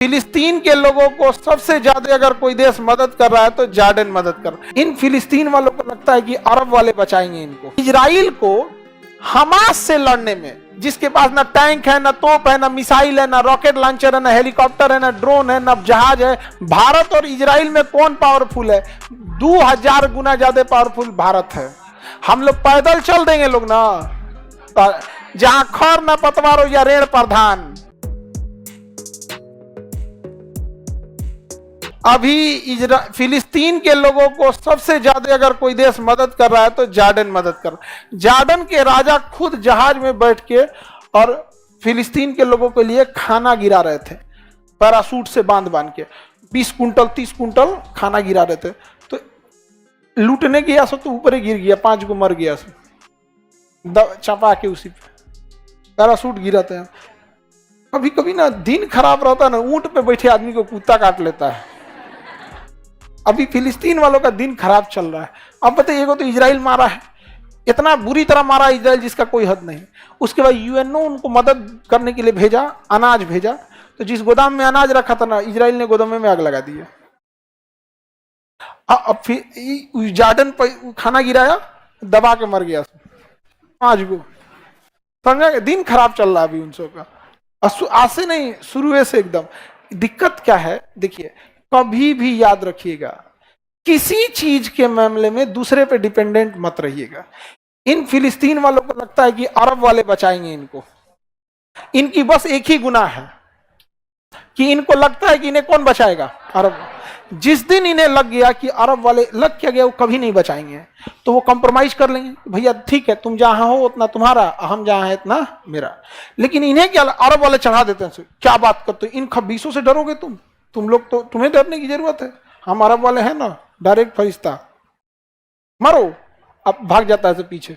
फिलिस्तीन के लोगों को सबसे ज्यादा अगर कोई देश मदद कर रहा है तो जॉर्डन मदद कर रहा है। इन फिलिस्तीन वालों को लगता है कि अरब वाले बचाएंगे इनको। इजराइल को हमास से लड़ने में, जिसके पास ना टैंक है, ना तोप है, ना मिसाइल है, ना रॉकेट लॉन्चर है, ना हेलीकॉप्टर है, ना ड्रोन है, ना जहाज है, भारत और इजराइल में कौन पावरफुल है? 2000 गुना ज्यादा पावरफुल भारत है। हम लोग पैदल चल देंगे लोग ना, जहां खर ना पतवार हो या रेण प्रधान। अभी फिलिस्तीन के लोगों को सबसे ज्यादा अगर कोई देश मदद कर रहा है तो जॉर्डन मदद कर रहा है। जॉर्डन के राजा खुद जहाज में बैठ के और फिलिस्तीन के लोगों के लिए खाना गिरा रहे थे, पैरासूट से बांध बांध के 20 कुंटल 30 कुंटल खाना गिरा रहे थे। तो लूटने गया सो तो ऊपर ही गिर गया, 5 को मर गया सो चपा के उसी पैरासूट गिराते हैं। कभी कभी ना दिन खराब रहता है ना, ऊंट पे बैठे आदमी को कुत्ता काट लेता है। अभी फिलिस्तीन वालों का दिन खराब चल रहा है। अब बताइए, तो इजराइल मारा है, इतना बुरी तरह मारा इजराइल जिसका कोई हद नहीं। उसके बाद यूएनओ उनको मदद करने के लिए भेजा, अनाज भेजा। तो जिस गोदाम में अनाज रखा था ना, इजराइल ने गोदाम में आग लगा दिया। अब फिर जॉर्डन पर खाना गिराया, दबा के मर गया आज को। समझा? दिन खराब चल रहा है अभी उन सबका, आज से नहीं, शुरू से एकदम। दिक्कत क्या है देखिए, कभी भी याद रखिएगा, किसी चीज के मामले में दूसरे पे डिपेंडेंट मत रहिएगा। इन फिलिस्तीन वालों को लगता है कि अरब वाले बचाएंगे इनको। इनकी बस एक ही गुनाह है कि इनको लगता है कि इन्हें कौन बचाएगा? अरब। जिस दिन इन्हें लग गया कि अरब वाले, लग क्या गया, वो कभी नहीं बचाएंगे, तो वो कंप्रोमाइज कर लेंगे। भैया ठीक है, तुम जहां हो उतना तुम्हारा, हम जहां है इतना मेरा। लेकिन इन्हें क्या, अरब वाले चढ़ा देते हैं। क्या बात करते हो, इन खबीसों से डरोगे तुम लोग? तो तुम्हें डरने की जरूरत है, हम अरब वाले हैं ना, डायरेक्ट फरिश्ता, मरो। अब भाग जाता है पीछे।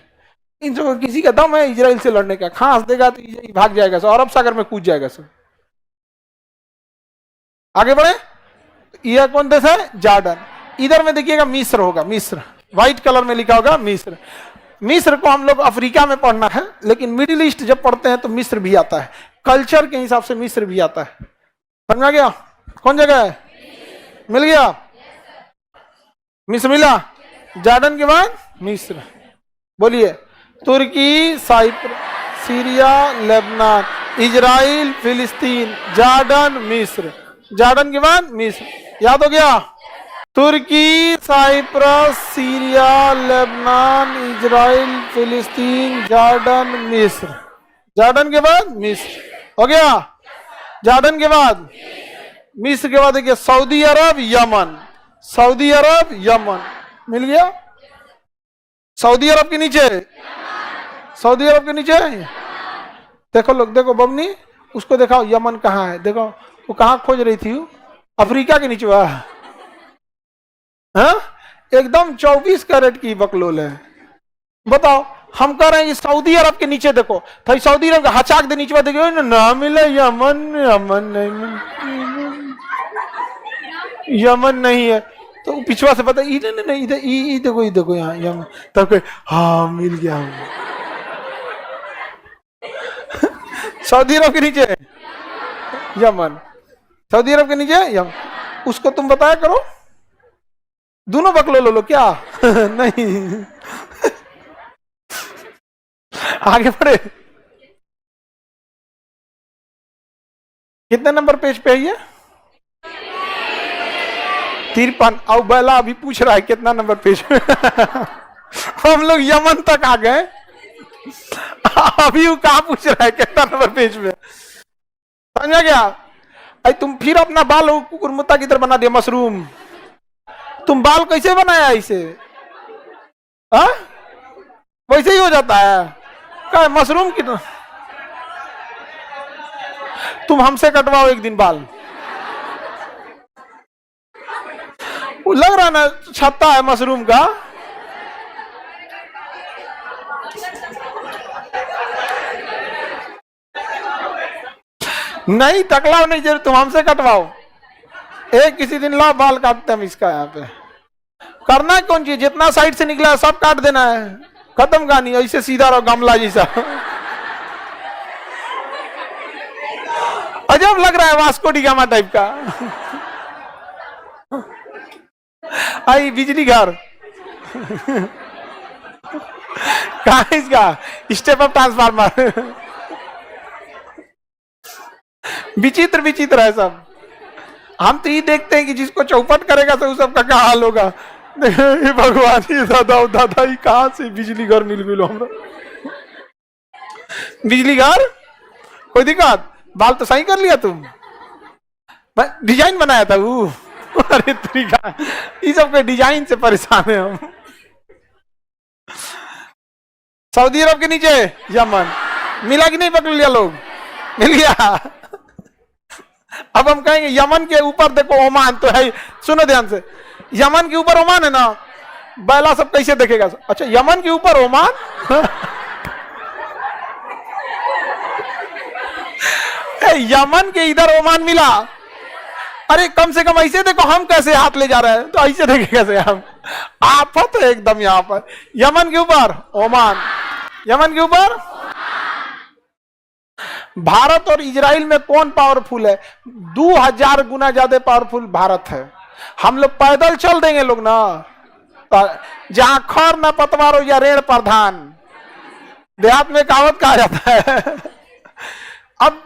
इन सब किसी का दम है इजराइल से लड़ने का? खांस देगा तो भाग जाएगा सो, अरब सागर में कूद जाएगा सो। आगे बढ़े। यह कौन देश है? जॉर्डन। इधर में देखिएगा मिस्र होगा, मिस्र व्हाइट कलर में लिखा होगा मिस्र। मिस्र को हम लोग अफ्रीका में पढ़ना है, लेकिन मिडिल ईस्ट जब पढ़ते हैं तो मिस्र भी आता है, कल्चर के हिसाब से मिस्र भी आता है। समझ गया? कौन जगह है? मिल गया? मिस्र मिला। जॉर्डन के बाद मिस्र। बोलिए। तुर्की, साइप्रस, सीरिया, लेबनान, इजराइल, फिलिस्तीन, जॉर्डन, मिस्र। जॉर्डन के बाद मिस्र। याद हो गया? तुर्की, साइप्रस, सीरिया, लेबनान, इजराइल, फिलिस्तीन, जॉर्डन, मिस्र। जॉर्डन के बाद मिस्र। हो गया? जॉर्डन के बाद मिस्र के बाद देखिए, Saudi Arab, Yemen. Saudi Arab, Yemen. मिल गया? सऊदी अरब के नीचे, सऊदी अरब के नीचे देखो लोग, देखो बबनी, उसको दिखाओ यमन कहाँ है। देखो वो कहाँ खोज रही थी, अफ्रीका के नीचे। हाँ, एकदम 24 कैरेट की बकलोल है। बताओ, हम कह रहे हैं कि सऊदी अरब के नीचे देखो, तो सऊदी अरब का हचाक दे नीचे देखो ना, मिले यमन। यमन नहीं, यमन नहीं है। तो पिछवा से पता, नहीं इधर, देखो देखो यहाँ यमन। तब हाँ मिल गया। सऊदी अरब के नीचे यमन, सऊदी अरब के नीचे यमन। उसको तुम बताया करो, दोनों बकलो लो क्या? नहीं। आगे बढ़े। कितने नंबर पेज पे है ये? 53। अब बैला अभी पूछ रहा है कितना नंबर पेज पे। हम लोग यमन तक आ गए, अभी वो कहा पूछ रहा है कितना नंबर पेज पे। समझा क्या? अरे तुम फिर अपना बाल कुकुर मुत्ता की तरह बना दिया, मशरूम। तुम बाल कैसे बनाया इसे? हाँ, वैसे ही हो जाता है क्या मशरूम की तरह? तुम हमसे कटवाओ एक दिन बाल, लग रहा ना छत्ता है मशरूम का। नहीं टकलाओ नहीं जरूर, तुम हमसे कटवाओ। एक किसी दिन लाओ बाल काटते हम इसका। यहाँ पे करना है कौन चीज, जितना साइड से निकला है सब काट देना है, खत्म कहानी। ऐसे सीधा रहो गमला जैसा। अजब लग रहा है वास्को डी गामा टाइप का। आई बिजली घर कहा है इसका स्टेप अप ट्रांसफार्मर। विचित्र विचित्र है सब। हम तो ये देखते हैं कि जिसको चौपट करेगा तो उस सबका क्या हाल होगा। हे भगवान, ये दादा दादा ये कहां से बिजली घर मिल मिलो हमरा। बिजली घर कोई दिक्कत, बाल तो सही कर लिया तुम, डिजाइन बनाया था वो। अरे तरीका ये सब के डिजाइन से परेशान है हम। सऊदी अरब के नीचे यमन मिला कि नहीं, पकड़ लिया लोग, मिल गया। अब हम कहेंगे यमन के ऊपर देखो ओमान तो है, सुनो ध्यान से, यमन के ऊपर ओमान है ना, बैला सब कैसे देखेगा। अच्छा यमन के ऊपर ओमान यमन के इधर ओमान मिला। अरे कम से कम ऐसे देखो हम कैसे हाथ ले जा रहे हैं, तो ऐसे देखे कैसे हम। आफत है एकदम यहाँ पर। यमन के ऊपर ओमान, यमन के ऊपर। भारत और इजराइल में कौन पावरफुल है? 2000 गुना ज्यादा पावरफुल भारत है। हम लोग पैदल चल देंगे लोग ना, जहां खर न पतवारो या रेड़ प्रधान, देहात में कहावत कहा जाता है। अब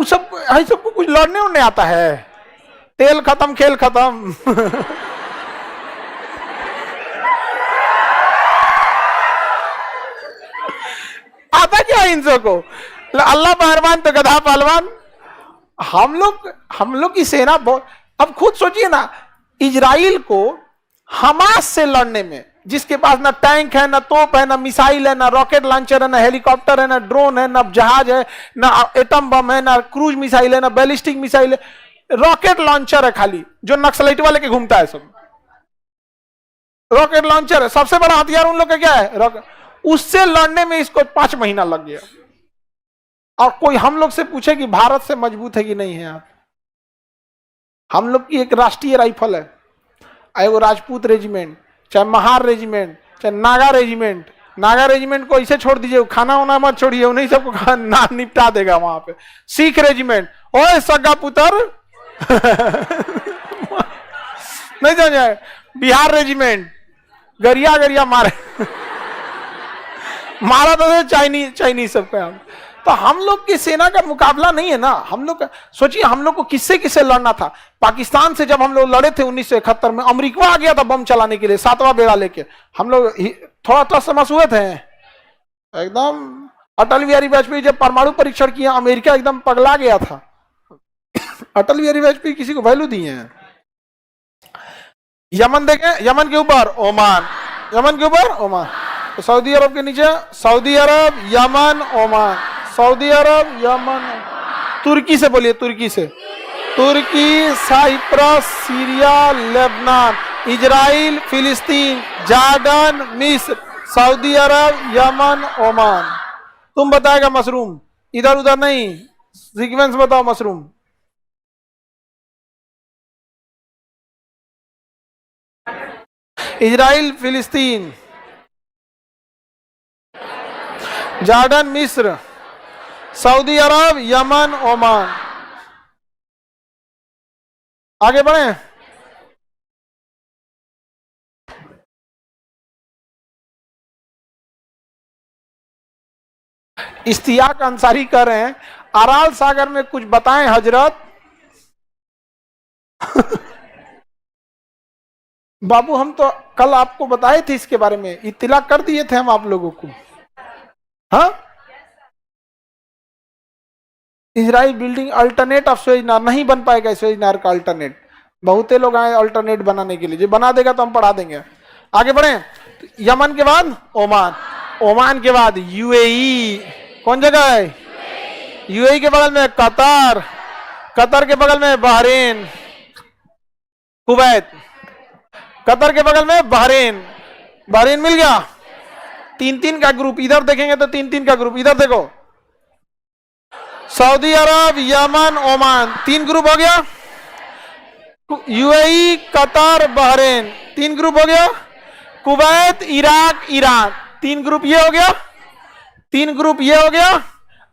सब सबको कुछ लड़ने उड़ने आता है, तेल खत्म खेल खत्म। आता क्या इन सबको, अल्लाह पहलवान तो गधा पहलवान। हम लोग की सेना बहुत। अब खुद सोचिए ना, इजराइल को हमास से लड़ने में, जिसके पास ना टैंक है, ना तोप है, ना मिसाइल है, ना रॉकेट लॉन्चर है, ना हेलीकॉप्टर है, ना ड्रोन है, ना जहाज है, ना एटम बम है, ना क्रूज मिसाइल है, ना बैलिस्टिक मिसाइल है, रॉकेट लॉन्चर है खाली, जो नक्सलाइट वाले के घूमता है सब। रॉकेट लॉन्चर है सबसे बड़ा हथियार उन लोग का। क्या है? उससे लड़ने में इसको 5 महीना लग गया। और कोई हम लोग से पूछे कि भारत से मजबूत है कि नहीं है आप? हम लोग की एक राष्ट्रीय राइफल है, वो राजपूत रेजिमेंट, चाहे महार रेजिमेंट, चाहे नागा रेजिमेंट। नागा रेजिमेंट को इसे छोड़ दीजिए, खाना वाना मत छोड़िए, उन्हीं सबको नाम निपटा देगा वहां पे। सिख रेजिमेंट, ओए सगा पुतर नहीं समझे। बिहार रेजिमेंट, गरिया गरिया मारे मारा तो चाइनीज सबको। तो हम लोग की सेना का मुकाबला नहीं है ना। हम लोग सोचिए, हम लोग को किससे किससे लड़ना था। पाकिस्तान से जब हम लोग लड़े थे 1971 में, अमेरिका आ गया था बम चलाने के लिए 7वां बेड़ा लेके। हम लोग थोड़ा थोड़ा समझ हुए थे एकदम। अटल बिहारी वाजपेयी जब परमाणु परीक्षण किया, अमेरिका एकदम पगला गया था। अटल बिहारी वाजपेयी किसी को वैल्यू दिए हैं। यमन देखें, यमन के ऊपर ओमान, यमन के ऊपर ओमान। तो सऊदी अरब के नीचे Saudi Arab, Yemen, Oman, Saudi Arab, Yemen. तुर्की से बोलिए, तुर्की से। तुर्की, साइप्रस, सीरिया, लेबनान, इजराइल, फिलिस्तीन, जॉर्डन, मिस्र, सऊदी अरब, यमन, ओमान। तुम बताएगा मशरूम, इधर उधर नहीं, सीक्वेंस बताओ मशरूम। इजराइल, फिलिस्तीन, जॉर्डन, मिस्र, सऊदी अरब, यमन, ओमान। आगे बढ़े। इश्तियाक अंसारी कह रहे हैं, अराल सागर में कुछ बताएं हजरत। बाबू हम तो कल आपको बताए थे इसके बारे में, इत्तिला कर दिए थे हम आप लोगों को। हाँ, Israel building alternate of Suez नार नहीं बन पाएगा। स्वेज नार का अल्टरनेट, बहुते लोग आए अल्टरनेट बनाने के लिए, जो बना देगा तो हम पढ़ा देंगे। आगे बढ़े। यमन के बाद ओमान, ओमान के बाद यूएई। कौन जगह है? यूएई के बगल में कतर, कतर के बगल में बहरीन, कुवैत, कतर के बगल में बहरीन, बहरीन मिल गया। 3-3 का ग्रुप, इधर देखेंगे तो 3-3 का ग्रुप। इधर देखो, Saudi Arab, Yemen, Oman, 3 group हो गया। यूएई, कतर, बहरीन, 3 ग्रुप हो गया। कुवैत, इराक, ईरान, 3 ग्रुप ये हो गया। 3 ग्रुप ये हो गया।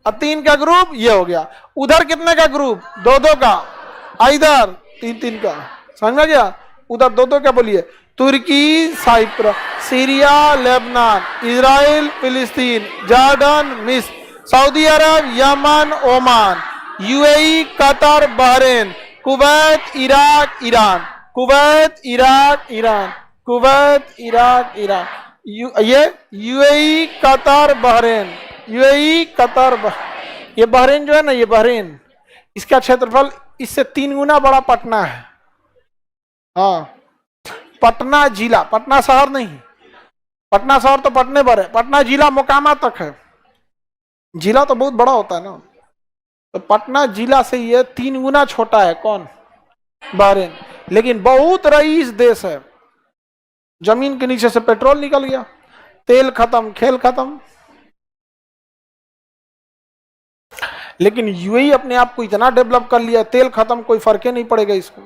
और 3 का ग्रुप ये हो गया। उधर कितने का ग्रुप? 2-2 का। इधर 3-3 का। समझ में गया? उधर 2-2 क्या बोलिए? तुर्की, साइप्रस, सीरिया, लेबनान, इजराइल, फिलिस्तीन, जॉर्डन, मिस्र, Saudi Arab, Yemen, Oman, UAE, Qatar, Bahrain, Kuwait, Iraq, Iran, Kuwait, Iraq, Iran, Kuwait, Iraq, Iran, ये UAE, Qatar, Bahrain, UAE, Qatar, ये बहरीन जो है ना, ये बहरीन, इसका क्षेत्रफल इससे 3 गुना बड़ा पटना है। हाँ, पटना जिला, पटना शहर नहीं, पटना शहर तो पटने पर है, पटना जिला मोकामा तक है। जिला तो बहुत बड़ा होता है ना, तो पटना जिला से ये 3 गुना छोटा है। कौन? बहरीन। लेकिन बहुत रईस देश है। जमीन के नीचे से पेट्रोल निकल गया, तेल खत्म, खेल खत्म। लेकिन यूएई अपने आप को इतना डेवलप कर लिया, तेल खत्म, कोई फर्क ही नहीं पड़ेगा इसको।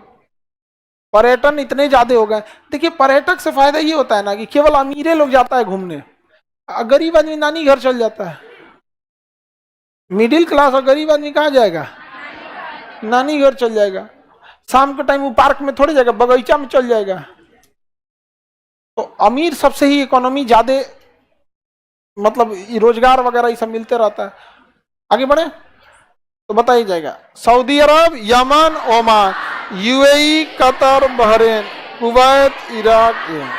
पर्यटन इतने ज्यादा हो गए। देखिए, पर्यटक से फायदा ये होता है ना कि केवल अमीरे लोग जाता है घूमने, गरीब आदमी नानी घर चल जाता है। मिडिल क्लास और गरीब आदमी कहाँ जाएगा? नानी घर चल जाएगा। शाम के टाइम वो पार्क में थोड़ी जाएगा, बगीचा में चल जाएगा। तो अमीर सबसे ही इकोनॉमी ज्यादा, मतलब रोजगार वगैरह ये सब मिलते रहता है। आगे बढ़े तो बताइए जाएगा। Saudi Arab, Yemen, Oman, UAE, Qatar, Bahrain, Kuwait, Iraq, Iran.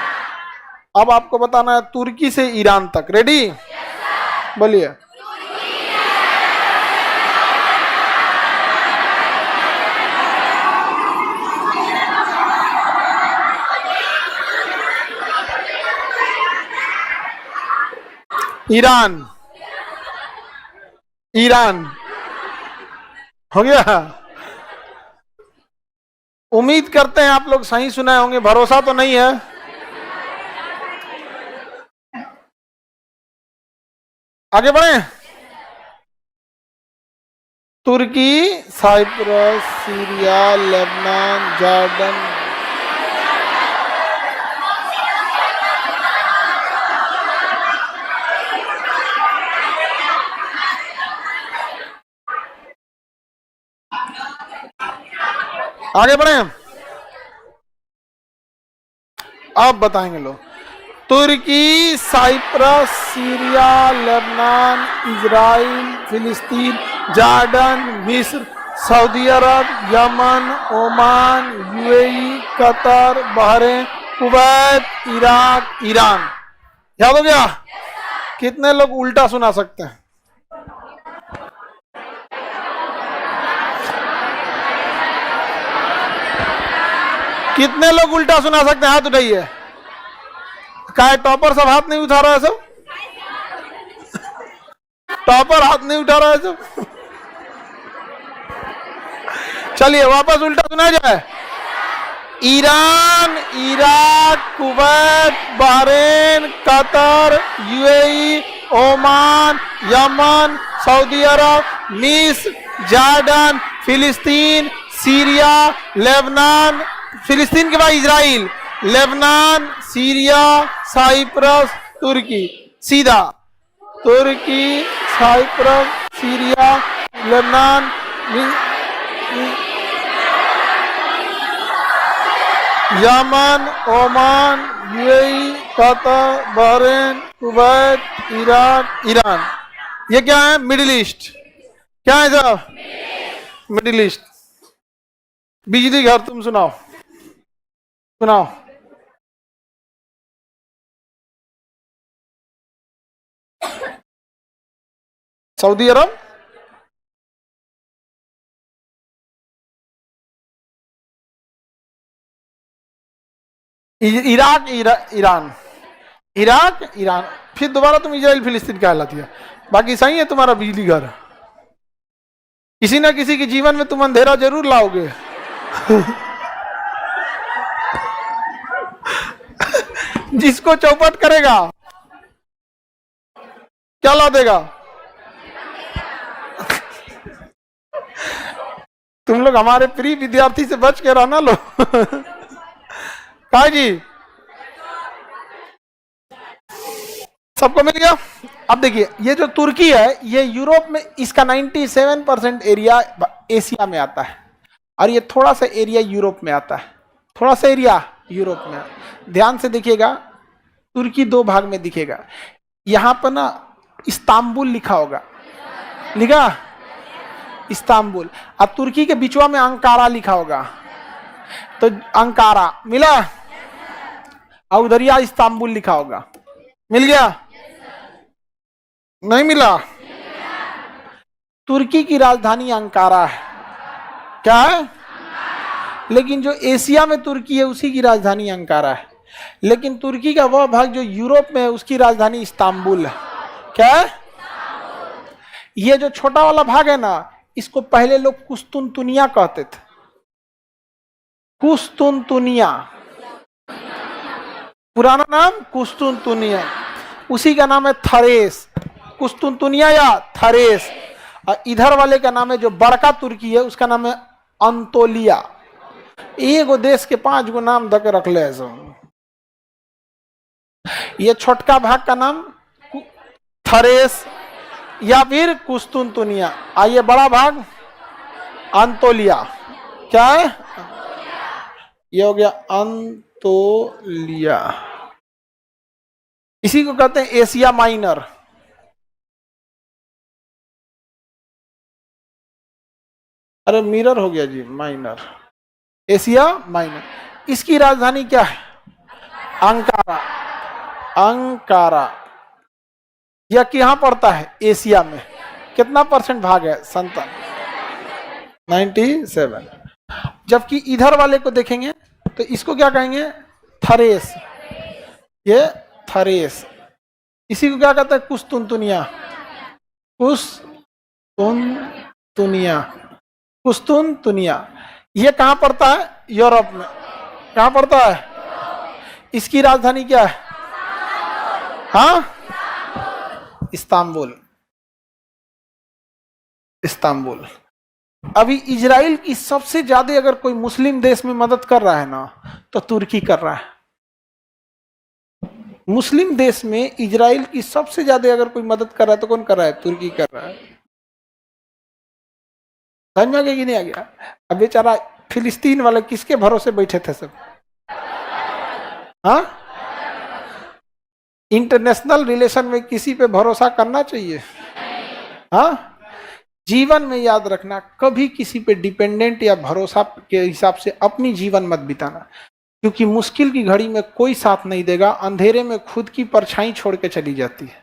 अब आपको बताना है तुर्की से ईरान तक। रेडी? बोलिए। ईरान, ईरान हो गया। उम्मीद करते हैं आप लोग सही सुनाए होंगे, भरोसा तो नहीं है। आगे बढ़े। तुर्की, साइप्रस, सीरिया, लेबनान, जॉर्डन, आगे बढ़े। अब बताएंगे लोग। तुर्की, साइप्रस, सीरिया, लेबनान, इजराइल, फिलिस्तीन, जॉर्डन, मिस्र, Saudi Arab, Yemen, Oman, UAE, Qatar, Bahrain, Kuwait, Iraq, Iran. याद हो गया? कितने लोग उल्टा सुना सकते हैं? कितने लोग उल्टा सुना सकते हैं? हाथ उठाइए। क्या टॉपर सब हाथ नहीं उठा रहा है? सब टॉपर हाथ नहीं उठा रहा है सब। चलिए वापस उल्टा सुना जाए। Iran, Iraq, Kuwait, Bahrain, Qatar, UAE, Oman, Yemen, Saudi Arab, मिस्र, जॉर्डन, फिलिस्तीन, सीरिया, लेबनान, फिलिस्तीन के बाद इजराइल, लेबनान, सीरिया, साइप्रस, तुर्की। सीधा तुर्की, Cyprus, Syria, Lebanon, Yemen, Oman, UAE, Qatar, Bahrain, Kuwait, Iraq, Iran. ये क्या है? Middle east. क्या है साहब? Middle east. बिजली घर तुम सुनाओ, सुनाओ। Saudi Arab, Iraq, Iran, Iraq, Iran, फिर दोबारा तुम इजराइल, फिलिस्तीन कहलाती है। बाकी सही है तुम्हारा बिजली घर। किसी ना किसी के जीवन में तुम अंधेरा जरूर लाओगे। जिसको चौपट करेगा क्या ला देगा? तुम लोग हमारे प्रिय विद्यार्थी से बच के रहना लो। का जी? सबको मिल गया। अब देखिए ये जो तुर्की है ये यूरोप में, इसका 97% एरिया एशिया में आता है और ये थोड़ा सा एरिया यूरोप में आता है, थोड़ा सा एरिया यूरोप में। ध्यान से देखिएगा, तुर्की दो भाग में दिखेगा। यहां पर ना इस्तांबुल लिखा होगा, लिखा इस्तांबुल, और तुर्की के बीचवा में अंकारा लिखा होगा, तो अंकारा मिला, और उधरिया इस्तांबुल लिखा होगा। मिल गया? नहीं मिला? तुर्की की राजधानी अंकारा है। क्या है? लेकिन जो एशिया में तुर्की है उसी की राजधानी अंकारा है, लेकिन तुर्की का वह भाग जो यूरोप में है उसकी राजधानी इस्तांबुल है। क्या है? ये जो छोटा वाला भाग है ना, इसको पहले लोग कुस्तुनतुनिया कहते थे। कुस्तुनतुनिया, पुराना नाम कुस्तुनतुनिया, उसी का नाम है थरेस। कुस्तुनतुनिया या थरेस। और इधर वाले का नाम है जो बड़का तुर्की है उसका नाम है अंतोलिया। एगो देश के 5 गो नाम धके रख ले। ये छोटका भाग का नाम थरेस या फिर कुस्तुनतुनिया, आइए बड़ा भाग अंतोलिया। क्या है? ये हो गया अंतोलिया। इसी को कहते हैं एशिया माइनर। अरे मिरर हो गया जी, माइनर, एशिया माइनर। इसकी राजधानी क्या है? अंकारा। अंकारा यह कहां पड़ता है? एशिया में। कितना % भाग है? 97। जबकि इधर वाले को देखेंगे तो इसको क्या कहेंगे? थरेस। ये थरेस। इसी को क्या कहते हैं? कुस्तुनतुनिया। कुस्तुनतुनिया, कुस्तुनतुनिया। ये कहां पड़ता है? यूरोप में। कहां पड़ता है? इसकी राजधानी क्या है? हाँ, इस्तांबुल। इस्तांबुल। अभी इजराइल की सबसे ज्यादा अगर कोई मुस्लिम देश में मदद कर रहा है ना तो तुर्की कर रहा है। मुस्लिम देश में इजराइल की सबसे ज्यादा अगर कोई मदद कर रहा है तो कौन कर रहा है? तुर्की कर रहा है। समझ में आ गया कि नहीं आ गया? अब बेचारा फिलिस्तीन वाले किसके भरोसे बैठे थे सब? हाँ, इंटरनेशनल रिलेशन में किसी पे भरोसा करना चाहिए? हाँ, जीवन में याद रखना, कभी किसी पे डिपेंडेंट या भरोसा के हिसाब से अपनी जीवन मत बिताना, क्योंकि मुश्किल की घड़ी में कोई साथ नहीं देगा, अंधेरे में खुद की परछाई छोड़ के चली जाती है।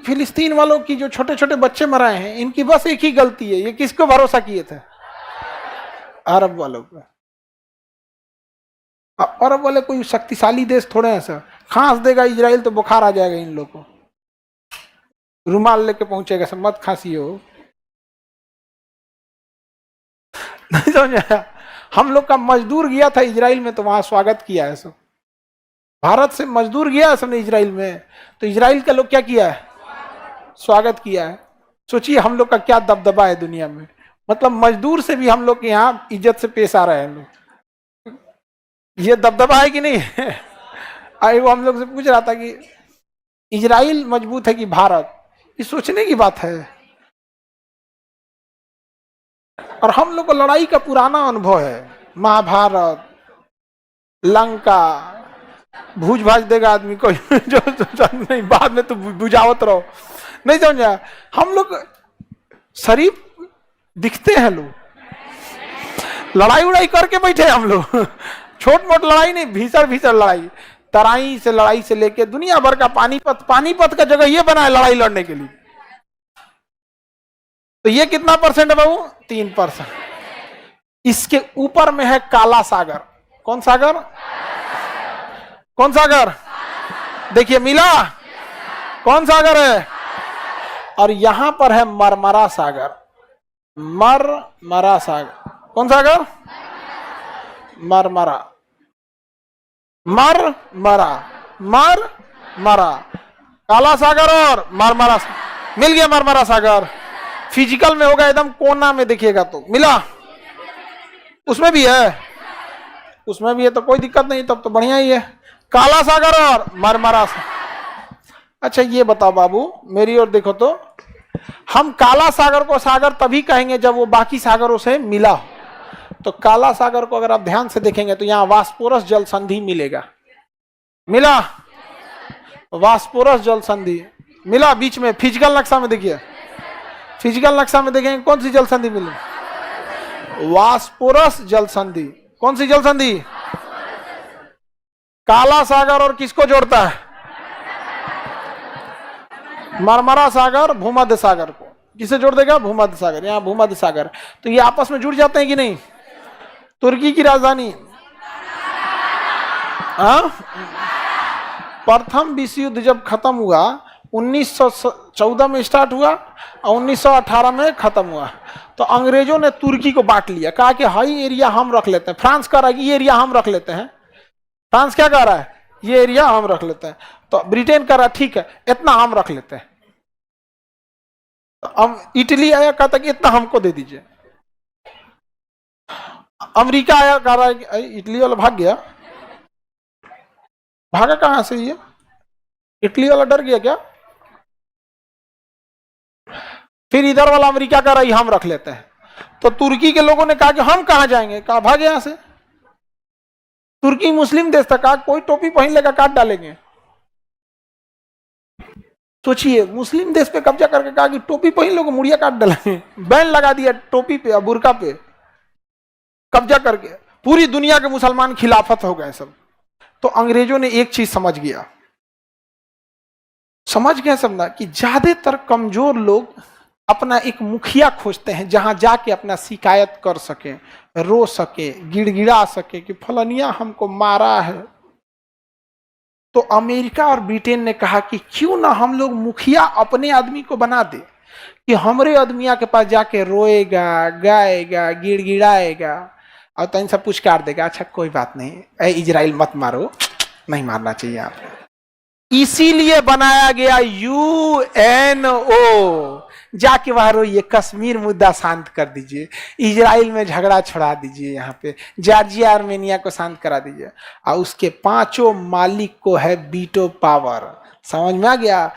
फिलिस्तीन वालों की जो छोटे छोटे बच्चे मराए हैं, इनकी बस एक ही गलती है, ये किसको भरोसा किए थे? अरब वालों को। अरब वाले कोई शक्तिशाली देश थोड़े हैं सर, खांस देगा इजराइल तो बुखार आ जाएगा इन लोगों को, रुमाल लेके पहुंचेगा सब, मत खांसी हो। नहीं समझ? हम लोग का मजदूर गया था इजराइल में तो वहां स्वागत किया है सब। भारत से मजदूर गया है सबने इजराइल में, तो इजराइल का लोग क्या किया है? स्वागत किया है। सोचिए हम लोग का क्या दबदबा है दुनिया में, मतलब मजदूर से भी हम लोग के यहाँ इज्जत से पेश आ रहे हैं लोग। ये दबदबा है कि नहीं? आई वो हम लोग से पूछ रहा था कि इजराइल मजबूत है कि भारत, ये सोचने की बात है। और हम लोग को लड़ाई का पुराना अनुभव है, महाभारत, लंका, भूज भाज देगा आदमी को जो नहीं, बाद में तो बुझावत रहो। नहीं समझा? हम लोग शरीफ दिखते हैं, लोग लड़ाई उड़ाई करके बैठे हम लोग। छोट मोट लड़ाई नहीं, भीषण भीषण लड़ाई, तराई से लड़ाई से लेके दुनिया भर का पानीपत का जगह ये बना है लड़ाई लड़ने के लिए। तो ये कितना % है बाबू? 3%। इसके ऊपर में है काला सागर। कौन सागर? कौन सागर? देखिए मिला, कौन सागर है? और यहां पर है मरमरा सागर। मरमरा सागर। कौन सागर? मरमरा। मरमरा, मरमरा, काला सागर और मरमरा। मिल गया मरमरा सागर। फिजिकल में होगा एकदम कोना में देखिएगा तो मिला, उसमें भी है। उसमें भी है तो कोई दिक्कत नहीं, तब तो बढ़िया ही है। काला सागर और मरमरा सागर। अच्छा ये बताओ बाबू, मेरी ओर देखो तो, हम काला सागर को सागर तभी कहेंगे जब वो बाकी सागरों से मिला हो। तो काला सागर को अगर आप ध्यान से देखेंगे तो यहां वास्पोरस जल संधि मिलेगा, मिला, वास्पोरस जल संधि मिला बीच में। फिजिकल नक्शा में देखिए, फिजिकल नक्शा में देखेंगे कौन सी जल संधि मिली, वास्पोरस जल संधि। कौन सी जल संधि? काला सागर और किसको जोड़ता है? मरमरा सागर भूमध्य सागर को। किसे जोड़ देगा? भूमध्य सागर। यहां भूमध्य सागर, तो ये आपस में जुड़ जाते हैं कि नहीं? तुर्की की राजधानी, प्रथम विश्व युद्ध जब खत्म हुआ 1914 में स्टार्ट हुआ और 1918 में खत्म हुआ, तो अंग्रेजों ने तुर्की को बांट लिया, कहा कि हाई एरिया हम रख लेते हैं। फ्रांस कह रहा है कि ये एरिया हम रख लेते हैं। फ्रांस क्या कह रहा है? ये एरिया हम रख लेते हैं। तो ब्रिटेन कह रहा है ठीक है इतना हम रख लेते हैं। तो अब इटली आया, कहता कि इतना हमको दे दीजिए। अमेरिका आया, कह रहा है, इटली वाला भाग गया, भागा कहां से? ये इटली वाला डर गया क्या? फिर इधर वाला अमेरिका कह रहा है हम रख लेते हैं। तो तुर्की के लोगों ने कहा कि हम कहां जाएंगे, कहा भाग यहां से। तुर्की मुस्लिम देश था, कहा कोई टोपी पहन लेगा काट डालेंगे। सोचिए, मुस्लिम देश पे कब्जा करके कहा कि टोपी पहन लोग मुड़िया काट डालेंगे। बैन लगा दिया टोपी पे, बुर्का पे, कब्जा करके पूरी दुनिया के मुसलमान खिलाफत हो गए सब। तो अंग्रेजों ने एक चीज समझ गए सब ना, कि ज्यादातर कमजोर लोग अपना एक मुखिया खोजते हैं जहां जाके अपना शिकायत कर सके, रो सके, गिड़गिड़ा सके कि फलानिया हमको मारा है। तो अमेरिका और ब्रिटेन ने कहा कि क्यों ना हम लोग मुखिया अपने आदमी को बना दे, कि हमरे आदमिया के पास जाके रोएगा, गाएगा, गिड़गिड़ाएगा और तो सब पुचकार देगा। अच्छा कोई बात नहीं, इजराइल मत मारो, नहीं मारना चाहिए आपको। इसीलिए बनाया गया यूएनओ, जाके वहां रोइए, कश्मीर मुद्दा शांत कर दीजिए, इजराइल में झगड़ा छुड़ा दीजिए, यहाँ पे जॉर्जिया आर्मेनिया को शांत करा दीजिए। और उसके पांचों मालिक को है वीटो पावर। समझ में आ गया?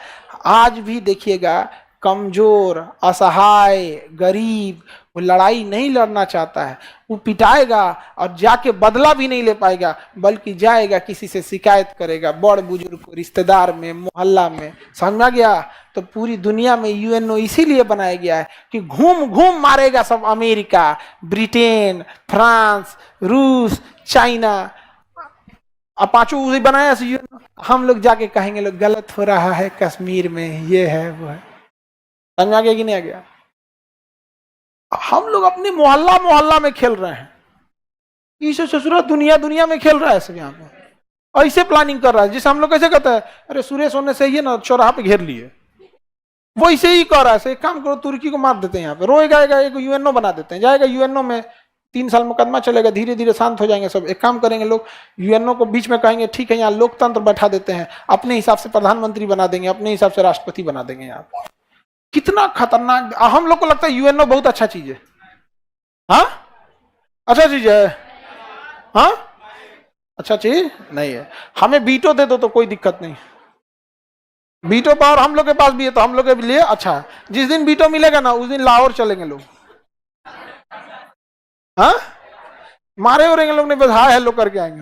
आज भी देखिएगा, कमजोर, असहाय, गरीब, वो लड़ाई नहीं लड़ना चाहता है, वो पिटाएगा और जाके बदला भी नहीं ले पाएगा, बल्कि जाएगा किसी से शिकायत करेगा, बड़ बुजुर्ग को, रिश्तेदार में, मोहल्ला में। समझ में आ गया? तो पूरी दुनिया में यूएनओ इसीलिए बनाया गया है कि घूम घूम मारेगा सब, अमेरिका, ब्रिटेन, फ्रांस, रूस, चाइना, अब पांचों उसे बनाया यूएनओ। हम लोग जाके कहेंगे लोग गलत हो रहा है कश्मीर में, ये है वो है। समझ में आ गया कि नहीं आ गया? हम लोग अपने मोहल्ला मोहल्ला में खेल रहे हैं, ईशो ससुरा दुनिया दुनिया में खेल रहा है सब। यहाँ पे ऐसे प्लानिंग कर रहा है, जिसे हम लोग कैसे कहते हैं, अरे सुरेश होने से ही ना चौराहा पे घेर लिए, वो ऐसे ही कर रहा है। एक काम करो, तुर्की को मार देते हैं, यहाँ पे रोएगा, एक यूएनओ बना देते हैं, जाएगा यूएनओ में 3 साल मुकदमा चलेगा, धीरे धीरे शांत हो जाएंगे सब। एक काम करेंगे लोग, यूएनओ को बीच में कहेंगे ठीक है यहाँ लोकतंत्र बैठा देते हैं, अपने हिसाब से प्रधानमंत्री बना देंगे, अपने हिसाब से राष्ट्रपति बना देंगे। यहाँ कितना खतरनाक! हम लोग को लगता है यूएनओ बहुत अच्छा चीज है। हाँ अच्छा चीज है, हाँ अच्छा चीज नहीं है। हमें वीटो दे दो तो कोई दिक्कत नहीं, वीटो पावर हम लोग के पास भी है, तो हम लोग के लिए अच्छा है। जिस दिन वीटो मिलेगा ना, उस दिन लाहौर चलेंगे लोग। हाँ मारे हो रहेंगे लोग, नहीं बस हाय हेलो करके आएंगे।